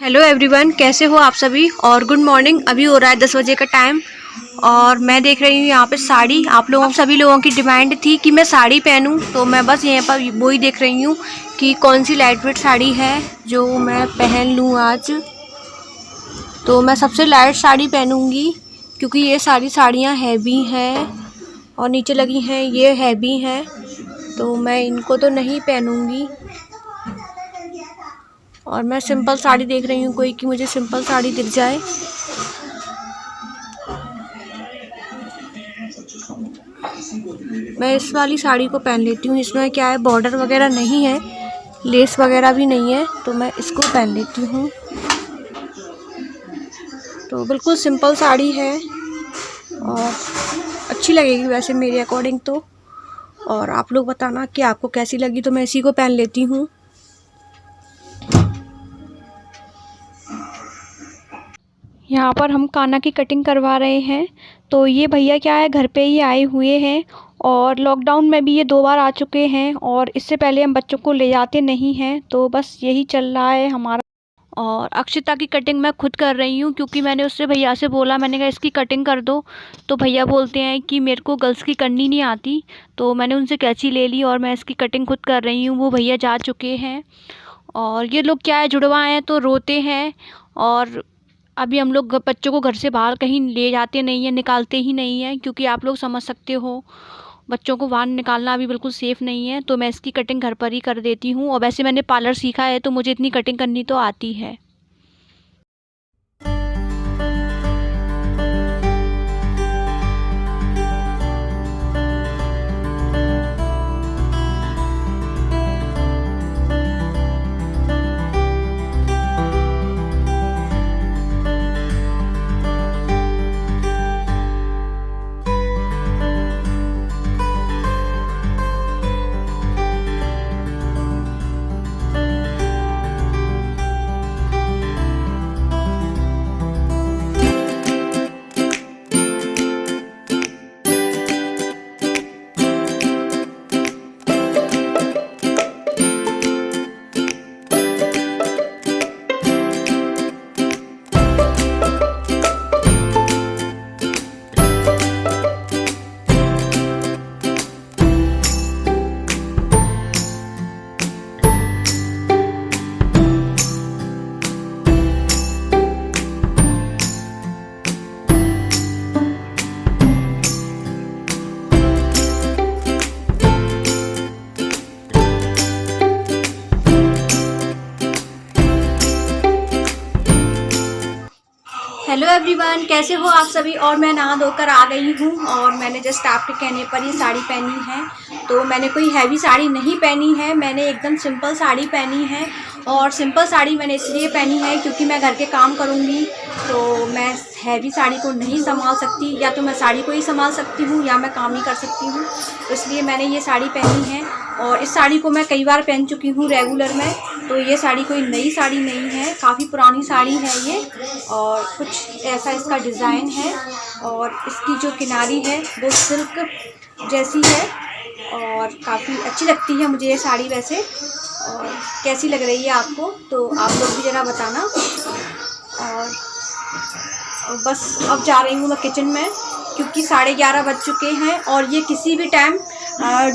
Hello everyone, कैसे हो आप सभी। और गुड मॉर्निंग। अभी हो रहा है 10 बजे का टाइम और मैं देख रही हूँ यहाँ पे साड़ी। आप लोगों सभी लोगों की डिमांड थी कि मैं साड़ी पहनूँ, तो मैं बस यहाँ पर वही देख रही हूँ कि कौन सी लाइट वेट साड़ी है जो मैं पहन लूँ आज। तो मैं सबसे लाइट साड़ी पहनूँगी क्योंकि ये सारी साड़ियाँ हैवी हैं और नीचे लगी हैं ये हैवी हैं, तो मैं इनको तो नहीं पहनूँगी। और मैं सिंपल साड़ी देख रही हूँ कोई कि मुझे सिंपल साड़ी दिख जाए। मैं इस वाली साड़ी को पहन लेती हूँ। इसमें क्या है, बॉर्डर वगैरह नहीं है, लेस वगैरह भी नहीं है, तो मैं इसको पहन लेती हूँ। तो बिल्कुल सिंपल साड़ी है और अच्छी लगेगी वैसे मेरे अकॉर्डिंग तो। और आप लोग बताना कि आपको कैसी लगी, तो मैं इसी को पहन लेती हूँ। यहाँ पर हम काना की कटिंग करवा रहे हैं। तो ये भैया क्या है, घर पे ही आए हुए हैं और लॉकडाउन में भी ये 2 बार आ चुके हैं और इससे पहले हम बच्चों को ले जाते नहीं हैं, तो बस यही चल रहा है हमारा। और अक्षिता की कटिंग मैं खुद कर रही हूँ क्योंकि मैंने उससे भैया से बोला, मैंने कहा इसकी कटिंग कर दो, तो भैया बोलते हैं कि मेरे को गर्ल्स की करनी नहीं आती। तो मैंने उनसे कैंची ले ली और मैं इसकी कटिंग खुद कर रही हूँ। वो भैया जा चुके हैं और ये लोग क्या है, जुड़वा हैं तो रोते हैं। और अभी हम लोग बच्चों को घर से बाहर कहीं ले जाते नहीं हैं, निकालते ही नहीं हैं, क्योंकि आप लोग समझ सकते हो बच्चों को बाहर निकालना अभी बिल्कुल सेफ़ नहीं है। तो मैं इसकी कटिंग घर पर ही कर देती हूँ। और वैसे मैंने पार्लर सीखा है तो मुझे इतनी कटिंग करनी तो आती है। हेलो एवरीवन, कैसे हो आप सभी। और मैं नहा धोकर आ गई हूँ और मैंने जस्ट आपके कहने पर ये साड़ी पहनी है। तो मैंने कोई हैवी साड़ी नहीं पहनी है, मैंने एकदम सिंपल साड़ी पहनी है। और सिंपल साड़ी मैंने इसलिए पहनी है क्योंकि मैं घर के काम करूँगी, तो मैं हैवी साड़ी को नहीं संभाल सकती। या तो मैं साड़ी को ही संभाल सकती हूँ या मैं काम ही कर सकती हूँ, तो इसलिए मैंने ये साड़ी पहनी है। और इस साड़ी को मैं कई बार पहन चुकी हूँ रेगुलर में, तो ये साड़ी कोई नई साड़ी नहीं है, काफ़ी पुरानी साड़ी है ये। और कुछ ऐसा इसका डिज़ाइन है और इसकी जो किनारी है वो सिल्क जैसी है और काफ़ी अच्छी लगती है मुझे ये साड़ी वैसे। और कैसी लग रही है आपको, तो आप लोग भी ज़रा बताना। और बस अब जा रही हूँ मैं किचन में क्योंकि 11:30 बज चुके हैं और ये किसी भी टाइम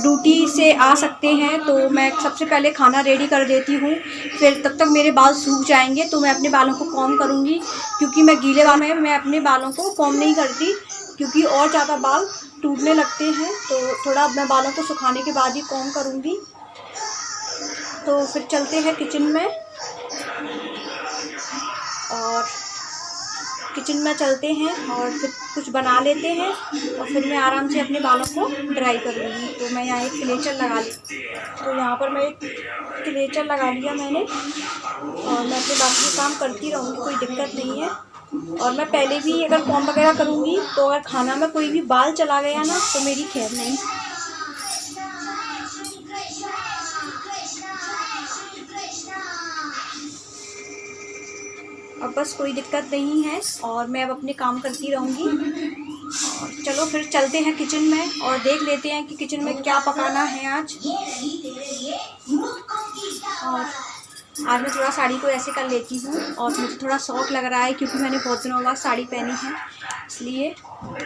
ड्यूटी से आ सकते हैं। तो मैं सबसे पहले खाना रेडी कर देती हूँ, फिर तब तक मेरे बाल सूख जाएंगे तो मैं अपने बालों को कॉम्ब करूँगी। क्योंकि मैं गीले बाल में मैं अपने बालों को कॉम्ब नहीं करती क्योंकि और ज़्यादा बाल टूटने लगते हैं, तो थोड़ा मैं बालों को सुखाने के बाद ही कॉम्ब करूँगी। तो फिर चलते हैं किचन में और किचन में चलते हैं और फिर कुछ बना लेते हैं और फिर मैं आराम से अपने बालों को ड्राई करूँगी। तो मैं यहाँ एक क्लेचर लगा ली, तो यहाँ पर मैं एक क्लेचर लगा लिया मैंने और मैं अपने बाकी काम करती रहूँगी, कोई दिक्कत नहीं है। और मैं पहले भी अगर कॉम्ब वगैरह करूँगी तो अगर खाना में कोई भी बाल चला गया ना तो मेरी खैर नहीं। अब बस कोई दिक्कत नहीं है और मैं अब अपने काम करती रहूँगी। और चलो फिर चलते हैं किचन में और देख लेते हैं कि किचन में क्या पकाना है आज। और आज मैं थोड़ा साड़ी को ऐसे कर लेती हूँ और मुझे थोड़ा शौक लग रहा है क्योंकि मैंने बहुत दिनों बाद साड़ी पहनी है इसलिए।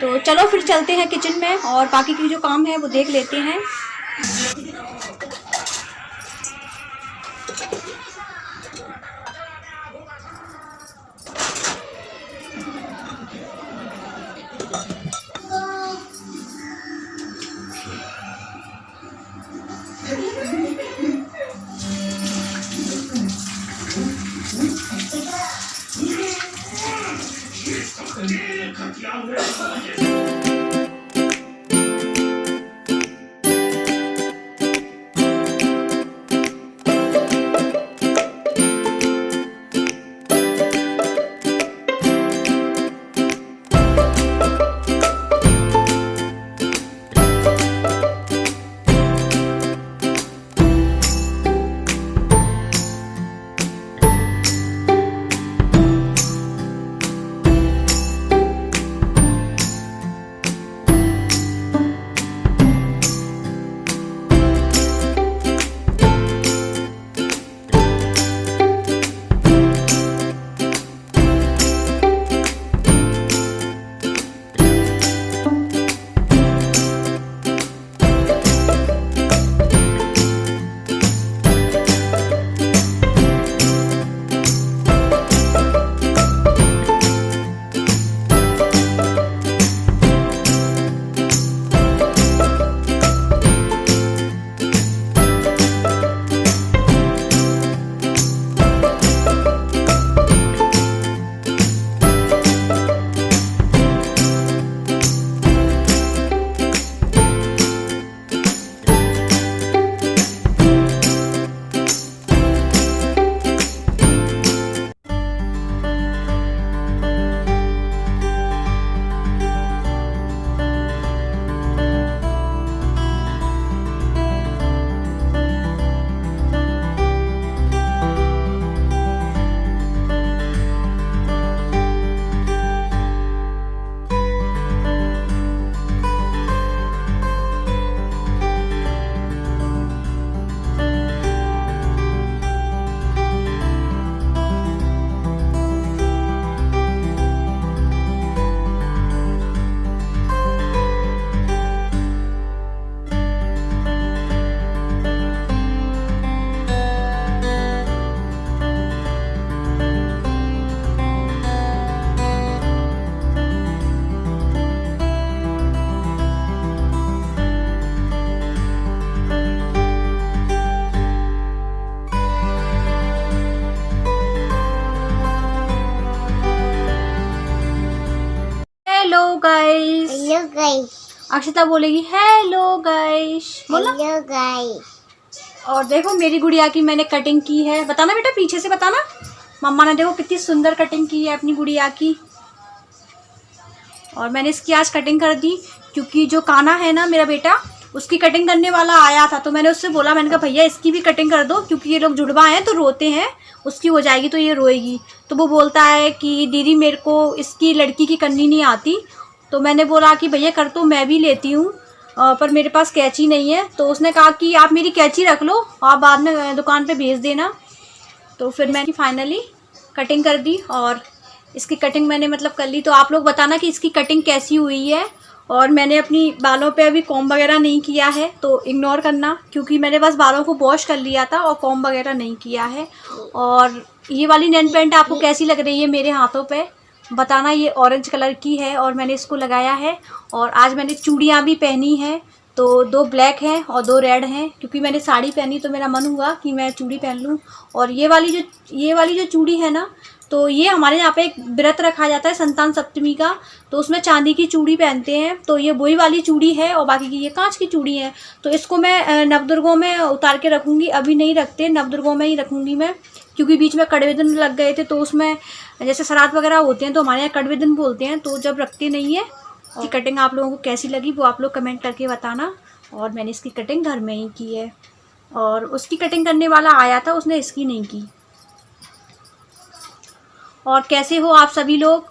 तो चलो फिर चलते हैं किचन में और बाकी की जो काम है वो देख लेते हैं। Hello guys. Hello guys. Akshata बोलेगी हेलो गाइस। बोलो हेलो गाइस। और देखो मेरी गुड़िया की मैंने कटिंग की है। बताना बेटा, पीछे से बताना। मम्मा ने देखो कितनी सुंदर कटिंग की है अपनी गुड़िया की। और मैंने इसकी आज कटिंग कर दी क्योंकि जो काना है ना मेरा बेटा, उसकी कटिंग करने वाला आया था। तो मैंने उससे बोला, मैंने कहा भैया इसकी भी कटिंग कर दो क्योंकि ये लोग जुड़वा हैं तो रोते हैं, उसकी हो जाएगी तो ये रोएगी। तो वो बोलता है कि दीदी मेरे को इसकी लड़की की करनी नहीं आती। तो मैंने बोला कि भैया कर तो मैं भी लेती हूँ पर मेरे पास कैंची नहीं है। तो उसने कहा कि आप मेरी कैंची रख लो, आप बाद में दुकान पे भेज देना। तो फिर मैंने फाइनली कटिंग कर दी और इसकी कटिंग मैंने मतलब कर ली। तो आप लोग बताना कि इसकी कटिंग कैसी हुई है। और मैंने अपनी बालों पे अभी कॉम्ब वगैरह नहीं किया है तो इग्नोर करना, क्योंकि मैंने बस बालों को वॉश कर लिया था और कॉम्ब वगैरह नहीं किया है। और ये वाली नेल पेंट आपको कैसी लग रही है मेरे हाथों पे बताना। ये ऑरेंज कलर की है और मैंने इसको लगाया है। और आज मैंने चूड़ियाँ भी पहनी हैं, तो 2 ब्लैक हैं और 2 रेड हैं, क्योंकि मैंने साड़ी पहनी तो मेरा मन हुआ कि मैं चूड़ी पहन लूँ। और ये वाली जो चूड़ी है ना, तो ये हमारे यहाँ पे एक व्रत रखा जाता है संतान सप्तमी का, तो उसमें चांदी की चूड़ी पहनते हैं। तो ये वही वाली चूड़ी है और बाकी की ये कांच की चूड़ी है। तो इसको मैं नवदुर्गों में उतार के रखूँगी, अभी नहीं रखते, नवदुर्गों में ही रखूँगी मैं, क्योंकि बीच में कड़वे दिन लग गए थे। तो उसमें जैसे श्राद्ध वगैरह होते हैं तो हमारे यहाँ कड़वे दिन बोलते हैं, तो जब रखते नहीं है। और कटिंग आप लोगों को कैसी लगी वो आप लोग कमेंट करके बताना। और मैंने इसकी कटिंग घर में ही की है और उसकी कटिंग करने वाला आया था, उसने इसकी नहीं की। और कैसे हो आप सभी लोग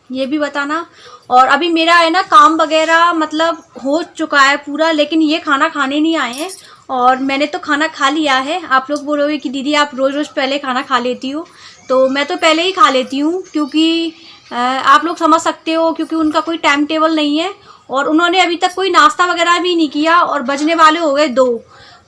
ये भी बताना। और अभी मेरा है ना काम वगैरह मतलब हो चुका है पूरा, लेकिन ये खाना खाने नहीं आए हैं और मैंने तो खाना खा लिया है। आप लोग बोलोगे कि दीदी आप रोज़ रोज़ पहले खाना खा लेती हो, तो मैं तो पहले ही खा लेती हूँ, क्योंकि आप लोग समझ सकते हो, क्योंकि उनका कोई टाइम टेबल नहीं है और उन्होंने अभी तक कोई नाश्ता वगैरह भी नहीं किया और बजने वाले हो गए 2,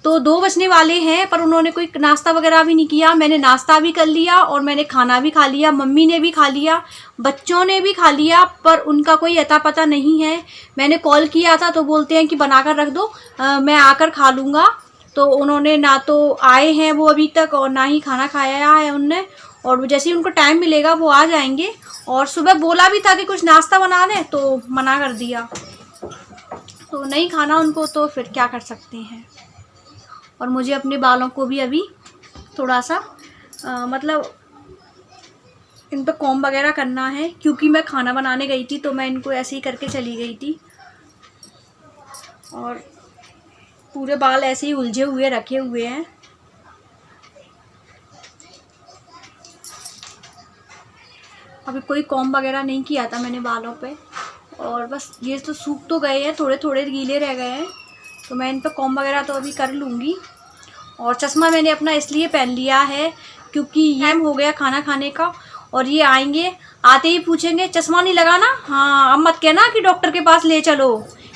तो 2 बजने वाले हैं पर उन्होंने कोई नाश्ता वगैरह भी नहीं किया। मैंने नाश्ता भी कर लिया और मैंने खाना भी खा लिया, मम्मी ने भी खा लिया, बच्चों ने भी खा लिया, पर उनका कोई अता पता नहीं है। मैंने कॉल किया था तो बोलते हैं कि बना कर रख दो, मैं आकर खा लूँगा। तो उन्होंने ना तो आए हैं वो अभी तक और ना ही खाना खाया है उनने, और जैसे ही उनको टाइम मिलेगा वो आ जाएंगे। और सुबह बोला भी था कि कुछ नाश्ता बना लें तो मना कर दिया, तो नहीं खाना उनको, तो फिर क्या कर सकते हैं। और मुझे अपने बालों को भी अभी थोड़ा सा मतलब इन पर कॉम्ब वगैरह करना है, क्योंकि मैं खाना बनाने गई थी तो मैं इनको ऐसे ही करके चली गई थी और पूरे बाल ऐसे ही उलझे हुए रखे हुए हैं। अभी कोई कॉम्ब वगैरह नहीं किया था मैंने बालों पे, और बस ये तो सूख तो गए हैं, थोड़े थोड़े गीले रह गए हैं, तो मैं इन पर कॉम्ब वगैरह तो अभी कर लूँगी। और चश्मा मैंने अपना इसलिए पहन लिया है क्योंकि ये हो गया खाना खाने का, और ये आएंगे, आते ही पूछेंगे चश्मा नहीं लगाना, हाँ अब मत कहना कि डॉक्टर के पास ले चलो,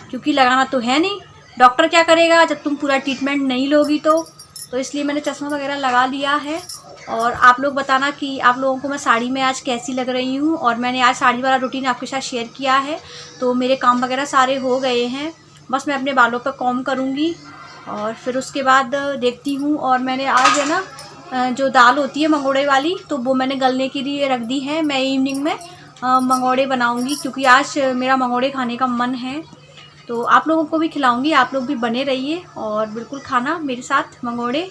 क्योंकि लगाना तो है नहीं। डॉक्टर क्या करेगा जब तुम पूरा ट्रीटमेंट नहीं लोगी तो इसलिए मैंने चश्मा वगैरह लगा लिया है। और आप लोग बताना कि आप लोगों को मैं साड़ी में आज कैसी लग रही हूँ। और मैंने आज साड़ी वाला रूटीन आपके साथ शेयर किया है, तो मेरे काम वगैरह सारे हो गए हैं, बस मैं अपने बालों पर कॉम्ब करूँगी और फिर उसके बाद देखती हूँ। और मैंने आज है ना जो दाल होती है मंगोड़े वाली, तो वो मैंने गलने के लिए रख दी है। मैं इवनिंग में मंगोड़े बनाऊँगी, क्योंकि आज मेरा मंगोड़े खाने का मन है, तो आप लोगों को भी खिलाऊँगी। आप लोग भी बने रहिए और बिल्कुल खाना मेरे साथ मंगोड़े।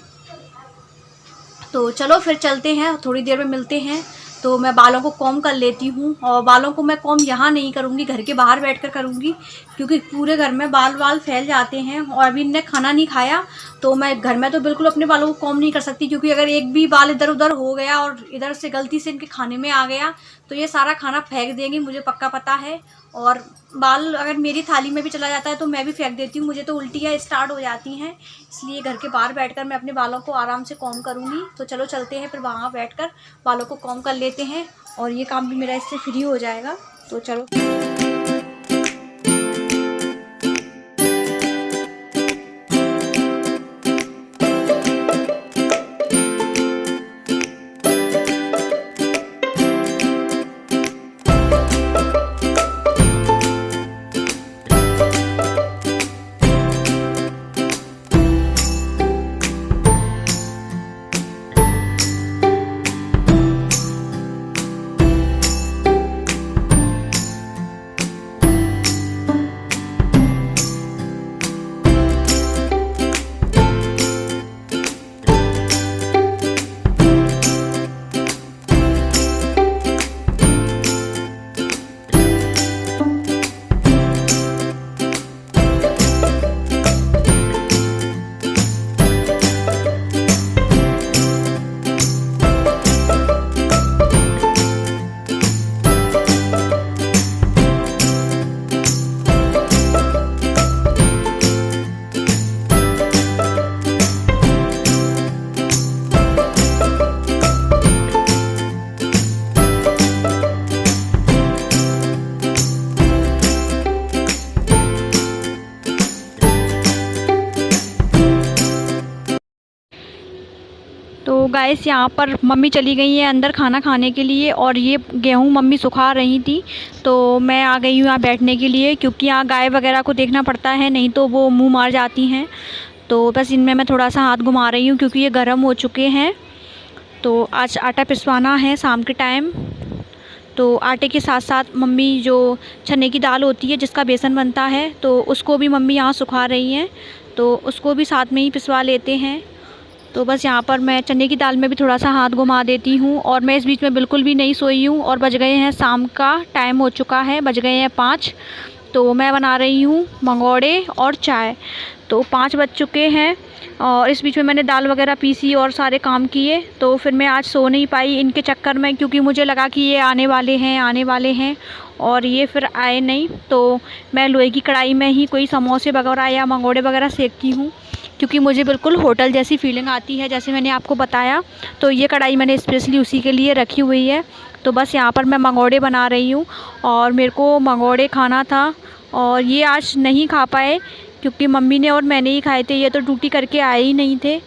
तो चलो फिर चलते हैं, थोड़ी देर में मिलते हैं। तो मैं बालों को कॉम्ब कर लेती हूँ, और बालों को मैं कॉम्ब यहाँ नहीं करूँगी, घर के बाहर बैठकर करूँगी, क्योंकि पूरे घर में बाल फैल जाते हैं। और अभी इनने खाना नहीं खाया तो मैं घर में तो बिल्कुल अपने बालों को कॉम्ब नहीं कर सकती, क्योंकि अगर एक भी बाल इधर उधर हो गया और इधर से गलती से इनके खाने में आ गया तो ये सारा खाना फेंक देंगे, मुझे पक्का पता है। और बाल अगर मेरी थाली में भी चला जाता है तो मैं भी फेंक देती हूँ, मुझे तो उल्टियाँ स्टार्ट हो जाती हैं। इसलिए घर के बाहर बैठकर मैं अपने बालों को आराम से कॉम्ब करूँगी। तो चलो चलते हैं, फिर वहाँ बैठकर बालों को कॉम्ब कर लेते हैं और ये काम भी मेरा इससे फ्री हो जाएगा। तो चलो। तो गाइस यहाँ पर मम्मी चली गई है अंदर खाना खाने के लिए, और ये गेहूँ मम्मी सुखा रही थी, तो मैं आ गई हूँ यहाँ बैठने के लिए, क्योंकि यहाँ गाय वगैरह को देखना पड़ता है, नहीं तो वो मुंह मार जाती हैं। तो बस इनमें मैं थोड़ा सा हाथ घुमा रही हूँ, क्योंकि ये गर्म हो चुके हैं। तो आज आटा पिसवाना है शाम के टाइम, तो आटे के साथ साथ मम्मी जो चने की दाल होती है जिसका बेसन बनता है, तो उसको भी मम्मी यहाँ सुखा रही हैं, तो उसको भी साथ में ही पिसवा लेते हैं। तो बस यहाँ पर मैं चने की दाल में भी थोड़ा सा हाथ घुमा देती हूँ। और मैं इस बीच में बिल्कुल भी नहीं सोई हूँ, और बज गए हैं शाम का टाइम हो चुका है, बज गए हैं 5। तो मैं बना रही हूँ मंगोड़े और चाय। तो 5 बज चुके हैं और इस बीच में मैंने दाल वगैरह पीसी और सारे काम किए। तो फिर मैं आज सो नहीं पाई इनके चक्कर में, क्योंकि मुझे लगा कि ये आने वाले हैं और ये फिर आए नहीं। तो मैं लोहे की कढ़ाई में ही कोई समोसे वगैरह या मंगोड़े वगैरह सेकती हूँ, क्योंकि मुझे बिल्कुल होटल जैसी फीलिंग आती है, जैसे मैंने आपको बताया। तो ये कढ़ाई मैंने स्पेशली उसी के लिए रखी हुई है। तो बस यहाँ पर मैं मंगोड़े बना रही हूँ और मेरे को मंगोड़े खाना था और ये आज नहीं खा पाए, क्योंकि मम्मी ने और मैंने ही खाए थे। ये तो ड्यूटी करके आए ही नहीं थे,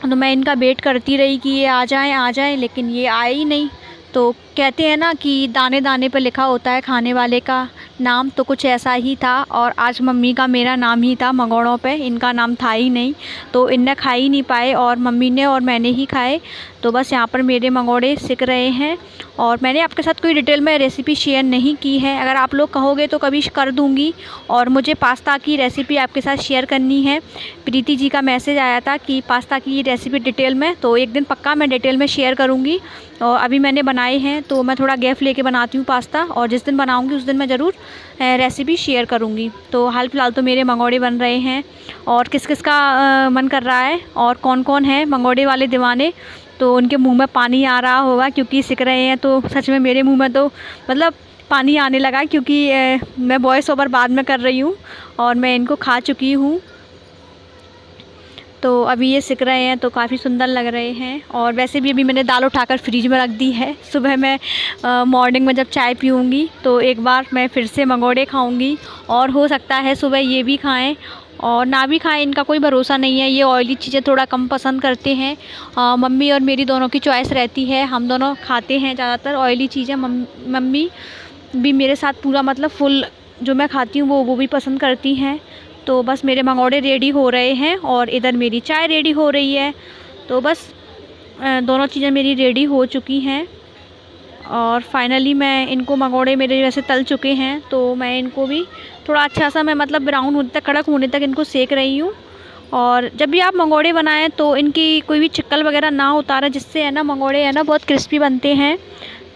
तो मैं इनका वेट करती रही कि ये आ जाएं, लेकिन ये आए ही नहीं। तो कहते हैं ना कि दाने दाने पर लिखा होता है खाने वाले का नाम, तो कुछ ऐसा ही था। और आज मम्मी का मेरा नाम ही था मंगोड़ों पे, इनका नाम था ही नहीं। तो इनने खा ही नहीं पाए और मम्मी ने और मैंने ही खाए। तो बस यहाँ पर मेरे मंगोड़े सिक रहे हैं और मैंने आपके साथ कोई डिटेल में रेसिपी शेयर नहीं की है। अगर आप लोग कहोगे तो कभी कर दूँगी। और मुझे पास्ता की रेसिपी आपके साथ शेयर करनी है। प्रीति जी का मैसेज आया था कि पास्ता की रेसिपी डिटेल में, तो एक दिन पक्का मैं डिटेल में शेयर करूँगी। और अभी मैंने बनाए हैं तो मैं थोड़ा गैप लेके बनाती हूँ पास्ता, और जिस दिन बनाऊँगी उस दिन मैं ज़रूर रेसिपी शेयर करूँगी। तो हाल फिलहाल तो मेरे मंगोड़े बन रहे हैं और किस किस का मन कर रहा है और कौन कौन है मंगोड़े वाले दीवाने, तो उनके मुंह में पानी आ रहा होगा क्योंकि सिक रहे हैं। तो सच में मेरे मुंह में तो मतलब पानी आने लगा, क्योंकि मैं वॉइस ओवर बाद में कर रही हूँ और मैं इनको खा चुकी हूँ। तो अभी ये सिक रहे हैं तो काफ़ी सुंदर लग रहे हैं। और वैसे भी अभी मैंने दाल उठाकर फ्रिज में रख दी है। सुबह मैं मॉर्निंग में जब चाय पीऊँगी तो एक बार मैं फिर से मंगोड़े खाऊँगी, और हो सकता है सुबह ये भी खाएं और ना भी खाएं, इनका कोई भरोसा नहीं है। ये ऑयली चीज़ें थोड़ा कम पसंद करते हैं। मम्मी और मेरी दोनों की चॉइस रहती है, हम दोनों खाते हैं ज़्यादातर ऑयली चीज़ें। मम्मी भी मेरे साथ पूरा मतलब फुल जो मैं खाती हूँ वो भी पसंद करती हैं। तो बस मेरे मंगोड़े रेडी हो रहे हैं और इधर मेरी चाय रेडी हो रही है। तो बस दोनों चीज़ें मेरी रेडी हो चुकी हैं और फाइनली मैं इनको मंगोड़े मेरे वैसे तल चुके हैं, तो मैं इनको भी थोड़ा अच्छा सा मैं मतलब ब्राउन होने तक, कड़क होने तक इनको सेक रही हूँ। और जब भी आप मंगोड़े बनाएं तो इनकी कोई भी चिक्कल वगैरह ना उतारें, जिससे है ना मंगोड़े है ना बहुत क्रिस्पी बनते हैं।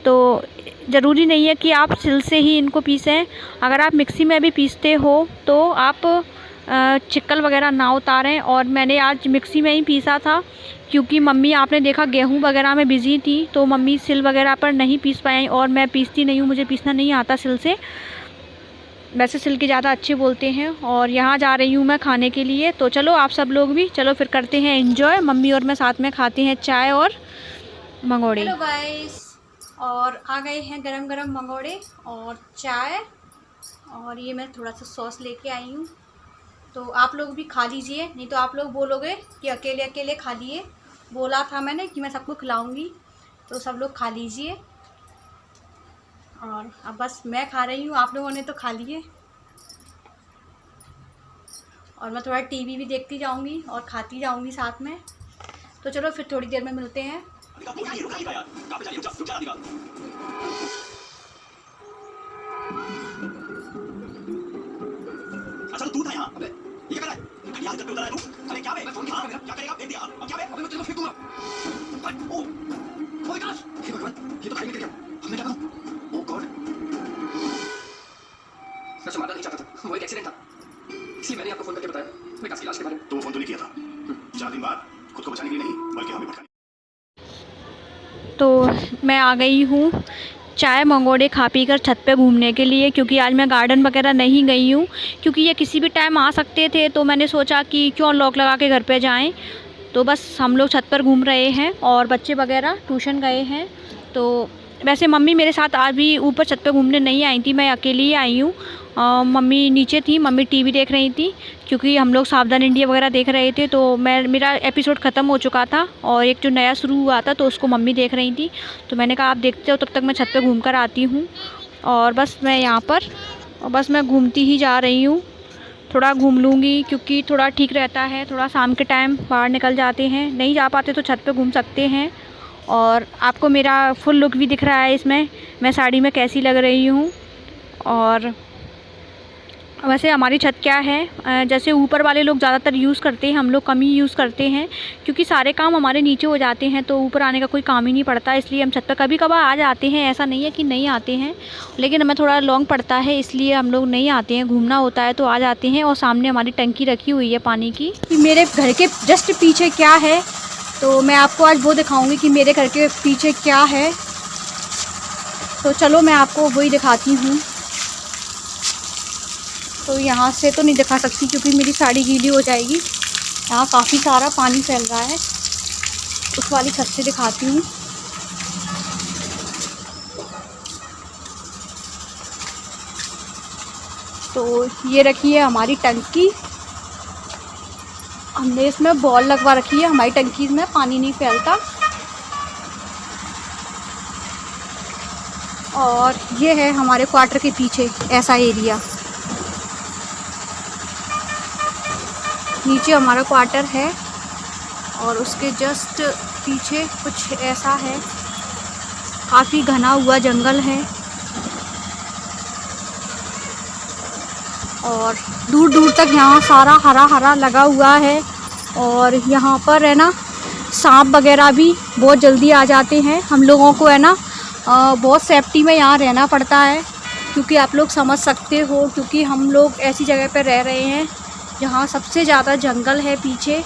तो ज़रूरी नहीं है कि आप सिल से ही इनको पीसें, अगर आप मिक्सी में भी पीसते हो तो आप चिक्कल वगैरह ना उतारें। और मैंने आज मिक्सी में ही पीसा था, क्योंकि मम्मी आपने देखा गेहूं वगैरह में बिज़ी थी, तो मम्मी सिल वगैरह पर नहीं पीस पाई। और मैं पीसती नहीं हूँ, मुझे पीसना नहीं आता सिल से, वैसे सिल के ज़्यादा अच्छे बोलते हैं। और यहाँ जा रही हूँ मैं खाने के लिए। तो चलो आप सब लोग भी चलो फिर करते हैं एंजॉय। मम्मी और मैं साथ में खाते हैं चाय और मंगोड़े। हेलो गाइस, और आ गए हैं गरम गरम मंगोड़े और चाय, और ये मैं थोड़ा सा सॉस लेके आई हूँ। तो आप लोग भी खा लीजिए, नहीं तो आप लोग बोलोगे कि अकेले अकेले खा लिए। बोला था मैंने कि मैं सबको खिलाऊंगी, तो सब लोग खा लीजिए। और अब बस मैं खा रही हूँ, आप लोगों ने तो खा लिए। और मैं थोड़ा टीवी भी देखती जाऊंगी और खाती जाऊंगी साथ में। तो चलो फिर थोड़ी देर में मिलते हैं। अच्छा तू था यहाँ। अबे ये क्या कर रहा है? घड़ियाल जब पे उतर आया तू। अबे क्या बे? मैं फोन किया मेरा। क्या करेगा? देख दिया। अब क्या बे? अबे मैं तेरे को फेंक दूंगा। ओ ओए काश, हे भगवान, ये तो खाई निकल गया। अब मैं क्या करूं? ओह गॉड, मैं से मारना नहीं चाहता था, वो एक एक्सीडेंट था, इसलिए मैंने आपको फोन करके बताया विकास की लाश के बारे में। तो फोन तो नहीं किया था 4 दिन बाद, खुद को बचाने के लिए नहीं बल्कि हमें भटकाने। तो मैं आ गई हूँ चाय मंगोड़े खा पी कर छत पे घूमने के लिए, क्योंकि आज मैं गार्डन वगैरह नहीं गई हूँ, क्योंकि ये किसी भी टाइम आ सकते थे। तो मैंने सोचा कि क्यों लॉक लगा के घर पे जाएं। तो बस हम लोग छत पर घूम रहे हैं और बच्चे वगैरह ट्यूशन गए हैं। तो वैसे मम्मी मेरे साथ आज भी ऊपर छत पे घूमने नहीं आई थी, मैं अकेली ही आई हूँ। मम्मी नीचे थी, मम्मी टीवी देख रही थी, क्योंकि हम लोग सावधान इंडिया वगैरह देख रहे थे। तो मेरा एपिसोड ख़त्म हो चुका था और एक जो नया शुरू हुआ था तो उसको मम्मी देख रही थी। तो मैंने कहा आप देखते हो, तब तक मैं छत पे घूम कर आती हूँ। और बस मैं यहाँ पर बस मैं घूमती ही जा रही हूँ, थोड़ा घूम लूँगी, क्योंकि थोड़ा ठीक रहता है। थोड़ा शाम के टाइम बाहर निकल जाते हैं, नहीं जा पाते तो छत पर घूम सकते हैं। और आपको मेरा फुल लुक भी दिख रहा है इसमें, मैं साड़ी में कैसी लग रही हूँ। और वैसे हमारी छत क्या है, जैसे ऊपर वाले लोग ज़्यादातर यूज़ करते हैं, हम लोग कम ही यूज़ करते हैं क्योंकि सारे काम हमारे नीचे हो जाते हैं, तो ऊपर आने का कोई काम ही नहीं पड़ता। इसलिए हम छत पर कभी कभार आ जाते हैं, ऐसा नहीं है कि नहीं आते हैं, लेकिन हमें थोड़ा लॉन्ग पड़ता है इसलिए हम लोग नहीं आते हैं। घूमना होता है तो आ जाते हैं। और सामने हमारी टंकी रखी हुई है पानी की। मेरे घर के जस्ट पीछे क्या है, तो मैं आपको आज वो दिखाऊँगी कि मेरे घर के पीछे क्या है। तो चलो मैं आपको वही दिखाती हूँ। तो यहाँ से तो नहीं दिखा सकती क्योंकि मेरी साड़ी गीली हो जाएगी। यहाँ काफ़ी सारा पानी फैल रहा है, उस वाली छत से दिखाती हूँ। तो ये रखी है हमारी टंकी, हमने इसमें बॉल लगवा रखी है। हमारी टंकी में पानी नहीं फैलता। और ये है हमारे क्वार्टर के पीछे ऐसा एरिया। नीचे हमारा क्वार्टर है और उसके जस्ट पीछे कुछ ऐसा है, काफ़ी घना हुआ जंगल है और दूर दूर तक यहाँ सारा हरा हरा लगा हुआ है। और यहाँ पर है ना सांप वगैरह भी बहुत जल्दी आ जाते हैं। हम लोगों को है ना बहुत सेफ्टी में यहाँ रहना पड़ता है, क्योंकि आप लोग समझ सकते हो, क्योंकि हम लोग ऐसी जगह पर रह रहे हैं जहाँ सबसे ज़्यादा जंगल है पीछे।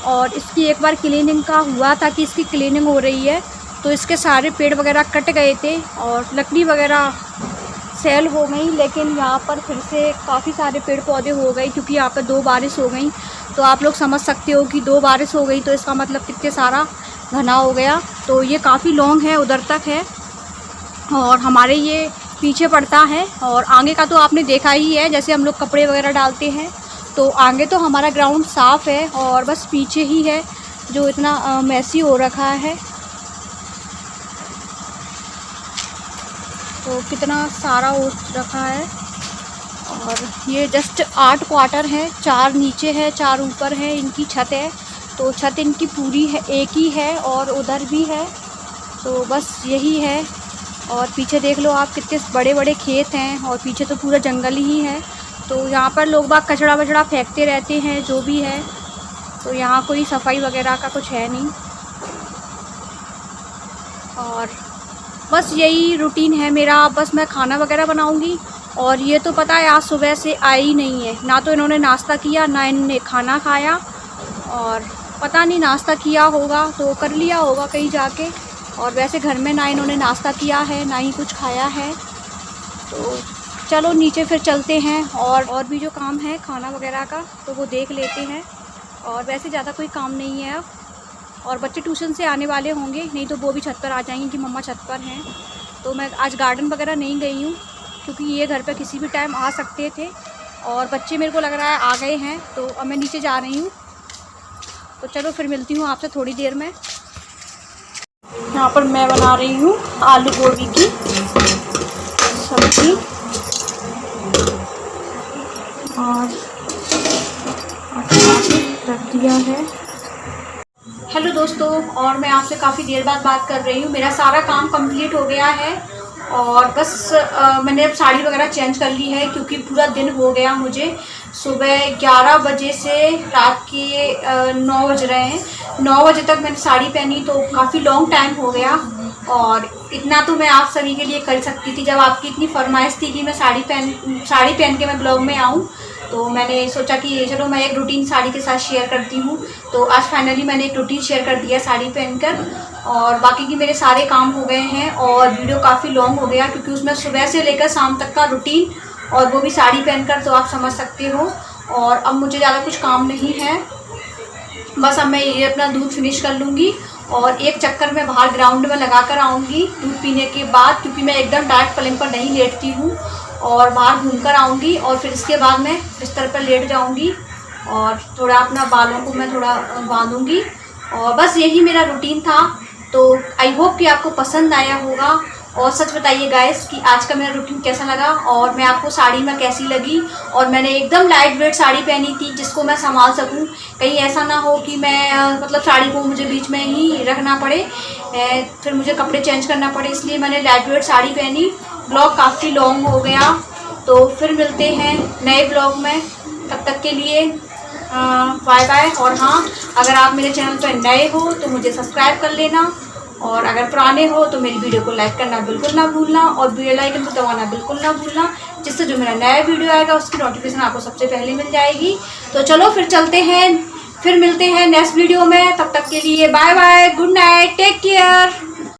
और इसकी एक बार क्लीनिंग का हुआ था कि इसकी क्लीनिंग हो रही है, तो इसके सारे पेड़ वगैरह कट गए थे और लकड़ी वगैरह सेल हो गई। लेकिन यहाँ पर फिर से काफ़ी सारे पेड़ पौधे हो गए क्योंकि यहाँ पर 2 बारिश हो गई। तो आप लोग समझ सकते हो कि 2 बारिश हो गई तो इसका मतलब कितने सारा घना हो गया। तो ये काफ़ी लॉन्ग है, उधर तक है और हमारे ये पीछे पड़ता है। और आगे का तो आपने देखा ही है, जैसे हम लोग कपड़े वगैरह डालते हैं। तो आगे तो हमारा ग्राउंड साफ़ है और बस पीछे ही है जो इतना मैसी हो रखा है। तो कितना सारा हो रखा है। और ये जस्ट 8 क्वार्टर है, 4 नीचे है 4 ऊपर है, इनकी छत है। तो छत इनकी पूरी है, एक ही है और उधर भी है। तो बस यही है। और पीछे देख लो आप, कितने बड़े बड़े खेत हैं और पीछे तो पूरा जंगल ही है। तो यहाँ पर लोग बाग कचड़ा वचड़ा फेंकते रहते हैं जो भी है। तो यहाँ कोई सफाई वगैरह का कुछ है नहीं। और बस यही रूटीन है मेरा। बस मैं खाना वगैरह बनाऊँगी। और ये तो पता है आज सुबह से आई ही नहीं है, ना तो इन्होंने नाश्ता किया ना इन्होंने खाना खाया। और पता नहीं नाश्ता किया होगा तो कर लिया होगा कहीं जाके। और वैसे घर में ना इन्होंने नाश्ता किया है ना ही कुछ खाया है। तो चलो नीचे फिर चलते हैं और भी जो काम है खाना वगैरह का तो वो देख लेते हैं। और वैसे ज़्यादा कोई काम नहीं है अब। और बच्चे ट्यूशन से आने वाले होंगे, नहीं तो वो भी छत पर आ जाएंगे कि मम्मा छत पर हैं। तो मैं आज गार्डन वगैरह नहीं गई हूँ क्योंकि ये घर पे किसी भी टाइम आ सकते थे। और बच्चे मेरे को लग रहा है आ गए हैं, तो अब मैं नीचे जा रही हूँ। तो चलो फिर मिलती हूँ आपसे थोड़ी देर में। यहाँ पर मैं बना रही हूँ आलू गोभी की सब्ज़ी। और रख दिया है। हेलो दोस्तों, और मैं आपसे काफ़ी देर बाद बात कर रही हूँ। मेरा सारा काम कंप्लीट हो गया है और बस मैंने अब साड़ी वगैरह चेंज कर ली है क्योंकि पूरा दिन हो गया मुझे। सुबह 11 बजे से रात के 9 बज रहे हैं। 9 बजे तक मैंने साड़ी पहनी, तो काफ़ी लॉन्ग टाइम हो गया। और इतना तो मैं आप सभी के लिए कर सकती थी जब आपकी इतनी फरमाइश थी कि मैं साड़ी पहन के मैं ब्लॉग में आऊँ। तो मैंने सोचा कि चलो मैं एक रूटीन साड़ी के साथ शेयर करती हूँ। तो आज फाइनली मैंने एक रूटीन शेयर कर दिया साड़ी पहनकर। और बाकी की मेरे सारे काम हो गए हैं और वीडियो काफ़ी लॉन्ग हो गया क्योंकि उसमें सुबह से लेकर शाम तक का रूटीन, और वो भी साड़ी पहनकर, तो आप समझ सकते हो। और अब मुझे ज़्यादा कुछ काम नहीं है, बस अब मैं ये अपना दूध फिनिश कर लूँगी और एक चक्कर में बाहर ग्राउंड में लगा कर आऊँगी दूध पीने के बाद, क्योंकि मैं एकदम डायरेक्ट पलंग पर नहीं लेटती हूँ। और बाहर घूम कर आऊँगी और फिर इसके बाद मैं बिस्तर पर लेट जाऊँगी और थोड़ा अपना बालों को मैं थोड़ा बांधूँगी। और बस यही मेरा रूटीन था। तो आई होप कि आपको पसंद आया होगा। और सच बताइए गाइस कि आज का मेरा रूटीन कैसा लगा और मैं आपको साड़ी में कैसी लगी। और मैंने एकदम लाइट वेट साड़ी पहनी थी जिसको मैं संभाल सकूं, कहीं ऐसा ना हो कि मैं मतलब साड़ी को मुझे बीच में ही रखना पड़े, फिर मुझे कपड़े चेंज करना पड़े, इसलिए मैंने लाइट वेट साड़ी पहनी। ब्लॉग काफ़ी लॉन्ग हो गया तो फिर मिलते हैं नए ब्लॉग में, तब तक के लिए बाय बाय। और हाँ, अगर आप मेरे चैनल पर नए हो तो मुझे सब्सक्राइब कर लेना, और अगर पुराने हो तो मेरी वीडियो को लाइक करना बिल्कुल ना भूलना, और बेल आइकन को दबाना बिल्कुल ना भूलना, जिससे जो मेरा नया वीडियो आएगा उसकी नोटिफिकेशन आपको सबसे पहले मिल जाएगी। तो चलो फिर चलते हैं, फिर मिलते हैं नेक्स्ट वीडियो में, तब तक के लिए bye bye, good night, take care.